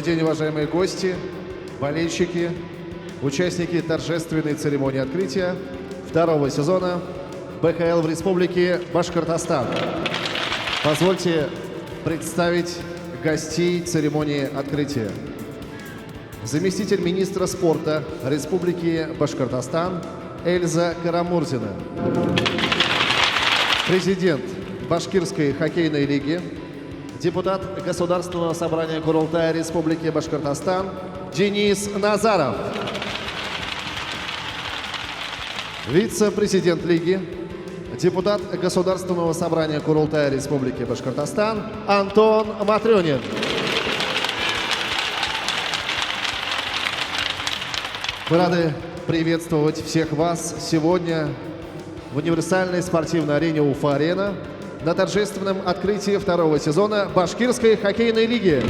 Добрый день, уважаемые гости, болельщики, участники торжественной церемонии открытия второго сезона БХЛ в Республике Башкортостан. Позвольте представить гостей церемонии открытия. Заместитель министра спорта Республики Башкортостан Эльза Карамурзина. Президент Башкирской хоккейной лиги, депутат Государственного собрания Курултая Республики Башкортостан Денис Назаров. Вице-президент лиги, депутат Государственного собрания Курултая Республики Башкортостан Антон Матрёнин. Мы рады приветствовать всех вас сегодня в универсальной спортивной арене Уфа-Арена на торжественном открытии второго сезона Башкирской хоккейной лиги.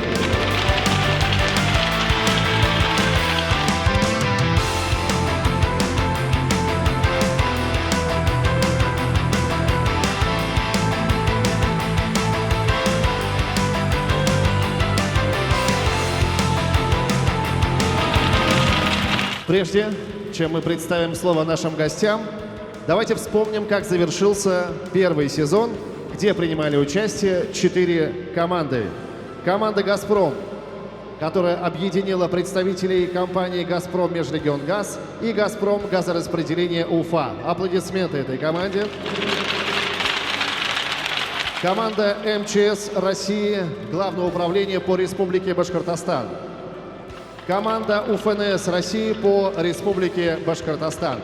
Прежде чем мы представим слово нашим гостям, давайте вспомним, как завершился первый сезон, где принимали участие 4 команды. Команда «Газпром», которая объединила представителей компаний «Газпром Межрегионгаз» и «Газпром Газораспределение Уфа». Аплодисменты этой команде. Команда МЧС России, Главного управления по Республике Башкортостан. Команда УФНС России по Республике Башкортостан.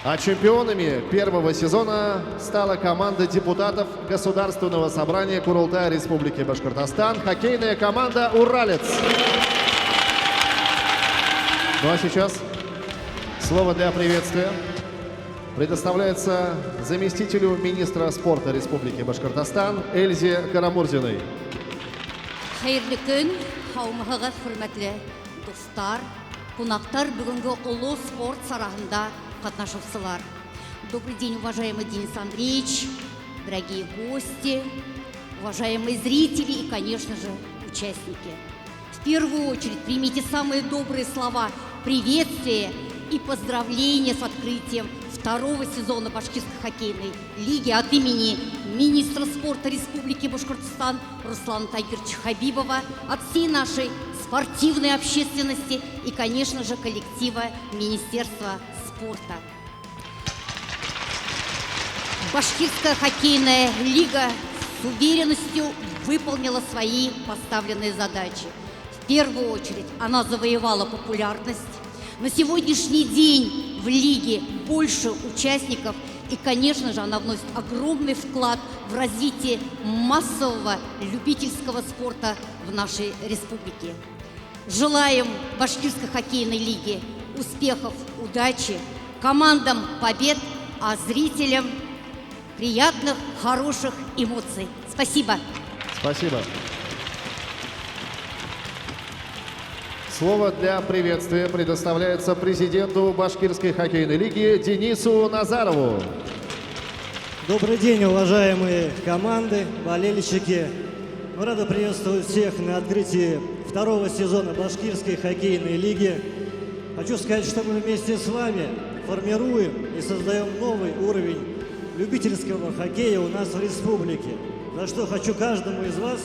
А чемпионами первого сезона стала команда депутатов Государственного собрания Курултая Республики Башкортостан, хоккейная команда «Уралец». Ну а сейчас слово для приветствия предоставляется заместителю министра спорта Республики Башкортостан Эльзе Карамурзиной. Хайырлы күн, қауымығығыз хүрмәтлі достар, қонақтар, бүгінгі ұлы спорт сарайында қатнашушылар. Добрый день, уважаемый Денис Андреевич, дорогие гости, уважаемые зрители и, конечно же, участники. В первую очередь примите самые добрые слова приветствия и поздравления с открытием второго сезона Башкирской хоккейной лиги от имени министра спорта Республики Башкортостан Руслана Тагировича Хабибова, от всей нашей спортивной общественности и, конечно же, коллектива Министерства спорта. Башкирская хоккейная лига с уверенностью выполнила свои поставленные задачи. В первую очередь она завоевала популярность. На сегодняшний день в лиге больше участников, и, конечно же, она вносит огромный вклад в развитие массового любительского спорта в нашей республике. Желаем Башкирской хоккейной лиге успехов, удачи, командам побед, а зрителям приятных, хороших эмоций. Спасибо. Спасибо. Слово для приветствия предоставляется президенту Башкирской хоккейной лиги Денису Назарову. Добрый день, уважаемые команды, болельщики. Мы рады приветствовать всех на открытии второго сезона Башкирской хоккейной лиги. Хочу сказать, что мы вместе с вами формируем и создаем новый уровень любительского хоккея у нас в республике, за что хочу каждому из вас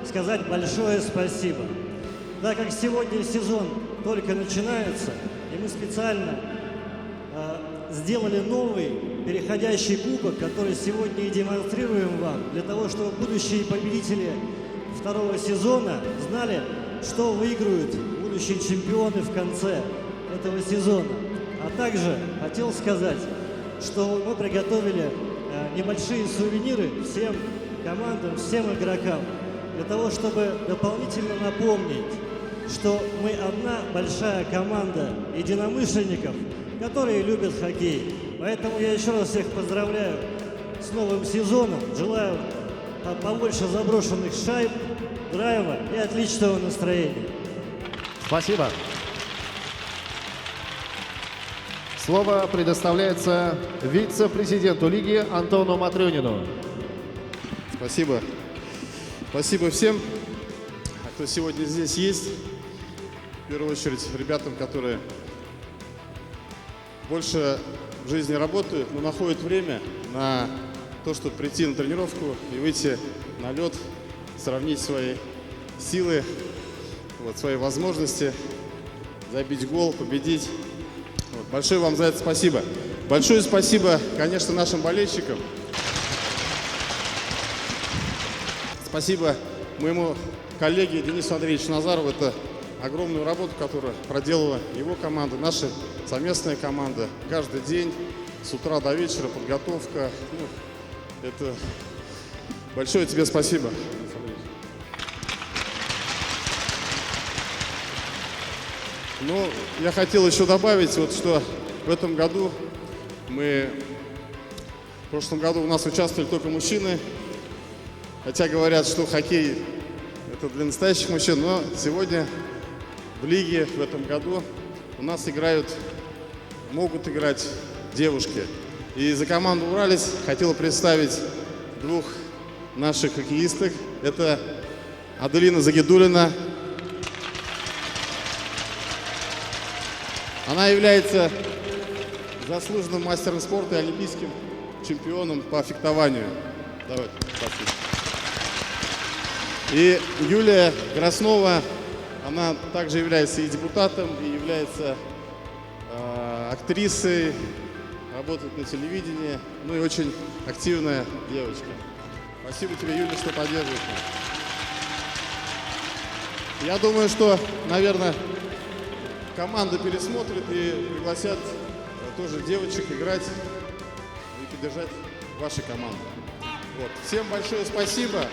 сказать большое спасибо. Так как сегодня сезон только начинается, и мы специально сделали новый переходящий кубок, который сегодня и демонстрируем вам, для того, чтобы будущие победители второго сезона знали, что выиграют будущие чемпионы в конце этого сезона. А также хотел сказать, что мы приготовили небольшие сувениры всем командам, всем игрокам, для того, чтобы дополнительно напомнить, что мы одна большая команда единомышленников, которые любят хоккей. Поэтому я еще раз всех поздравляю с новым сезоном. Желаю побольше заброшенных шайб, драйва и отличного настроения. Спасибо. Слово предоставляется вице-президенту лиги Антону Матрёнину. Спасибо. Спасибо всем. что сегодня здесь есть. В первую очередь ребятам, которые больше в жизни работают, но находят время на то, чтобы прийти на тренировку и выйти на лед, сравнить свои силы, вот, свои возможности, забить гол, победить. Вот. Большое вам за это спасибо. Большое спасибо, конечно, нашим болельщикам. Спасибо моему коллеге Денису Андреевичу Назарову. Это огромную работу, которую проделала его команда, наша совместная команда. Каждый день, с утра до вечера, подготовка. Ну, это большое тебе спасибо. Ну, я хотел еще добавить, вот, что в этом году в прошлом году у нас участвовали только мужчины, хотя говорят, что хоккей это для настоящих мужчин, но сегодня в лиге в этом году у нас могут играть девушки. И за команду «Уралец» хотел представить двух наших хоккеисток. Это Аделина Загидулина. Она является заслуженным мастером спорта и олимпийским чемпионом по фехтованию. Давай, спасибо. И Юлия Краснова, она также является и депутатом, и является актрисой, работает на телевидении, ну и очень активная девочка. Спасибо тебе, Юля, что поддерживаешь меня. Я думаю, что, наверное, команда пересмотрит и пригласят тоже девочек играть и поддержать ваши команды. Вот. Всем большое спасибо.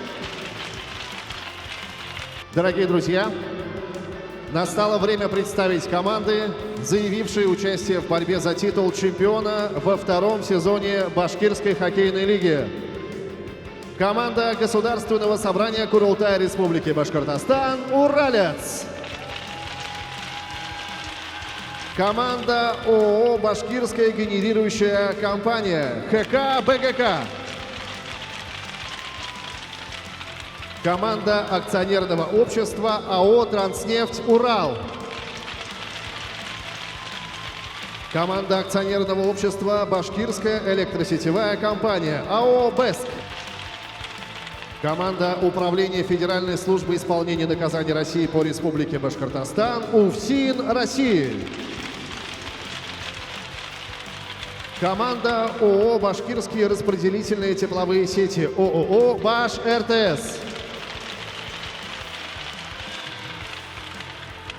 Дорогие друзья, настало время представить команды, заявившие участие в борьбе за титул чемпиона во втором сезоне Башкирской хоккейной лиги. Команда Государственного собрания Курултая Республики Башкортостан «Уралец». Команда ООО «Башкирская генерирующая компания» ХК БГК. Команда акционерного общества АО «Транснефть Урал». Команда акционерного общества «Башкирская электросетевая компания» АО «БЭСК». Команда Управления Федеральной службы исполнения наказаний России по Республике Башкортостан УФСИН России. Команда ООО «Башкирские распределительные тепловые сети» ООО «Баш РТС».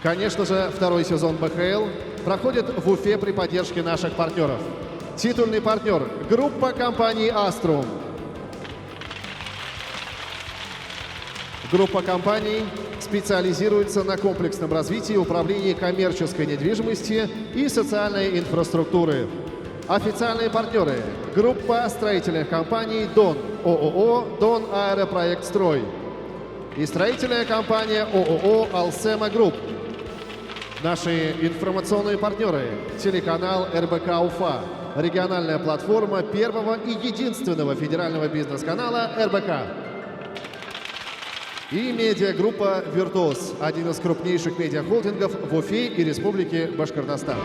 Конечно же, второй сезон БХЛ проходит в Уфе при поддержке наших партнеров. Титульный партнер – группа компаний «Аструм». Группа компаний специализируется на комплексном развитии и управлении коммерческой недвижимости и социальной инфраструктуры. Официальные партнеры – группа строительных компаний «Дон» ООО «Дон Аэропроект Строй» и строительная компания ООО «Алсема Групп». Наши информационные партнеры – телеканал РБК Уфа, региональная платформа первого и единственного федерального бизнес-канала РБК. И медиагруппа «Виртуоз», один из крупнейших медиахолдингов в Уфе и Республике Башкортостан.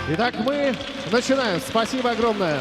Итак, мы начинаем. Спасибо огромное.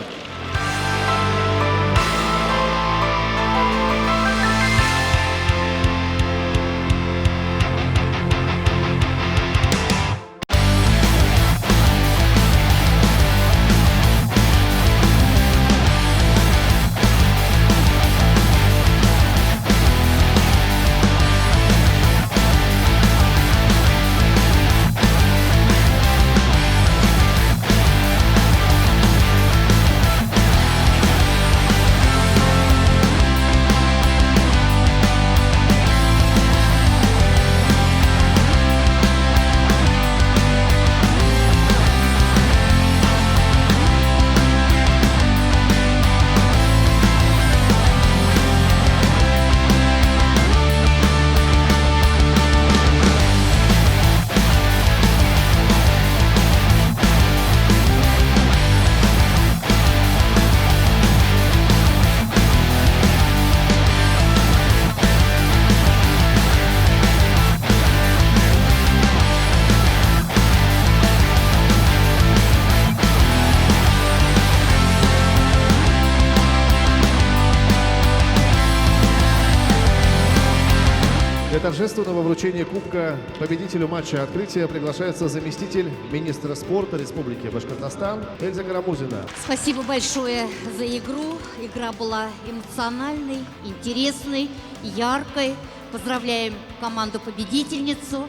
торжественного вручения Кубка победителю матча открытия приглашается заместитель министра спорта Республики Башкортостан Эльза Карамузина. Спасибо большое за игру. Игра была эмоциональной, интересной, яркой. Поздравляем команду-победительницу.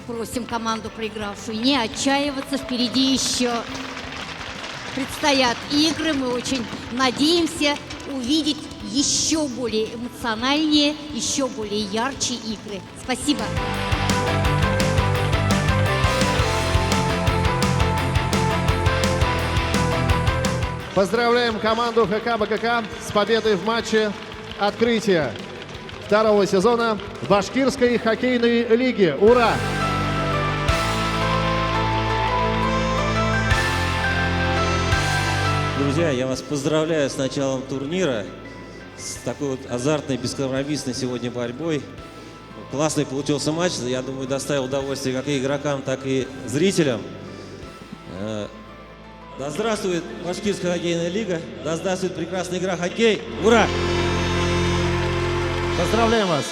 Просим команду проигравшую не отчаиваться. Впереди еще предстоят игры. Мы очень надеемся увидеть еще более эмоциональнее, еще более ярче игры. Спасибо. Поздравляем команду ХК БКК с победой в матче открытия второго сезона Башкирской хоккейной лиги. Ура! Друзья, я вас поздравляю с началом турнира, с такой вот азартной, бескомпромиссной сегодня борьбой. Классный получился матч, я думаю, доставил удовольствие как и игрокам, так и зрителям. Да здравствует Башкирская хоккейная лига, да здравствует прекрасная игра хоккей. Ура! Поздравляем вас!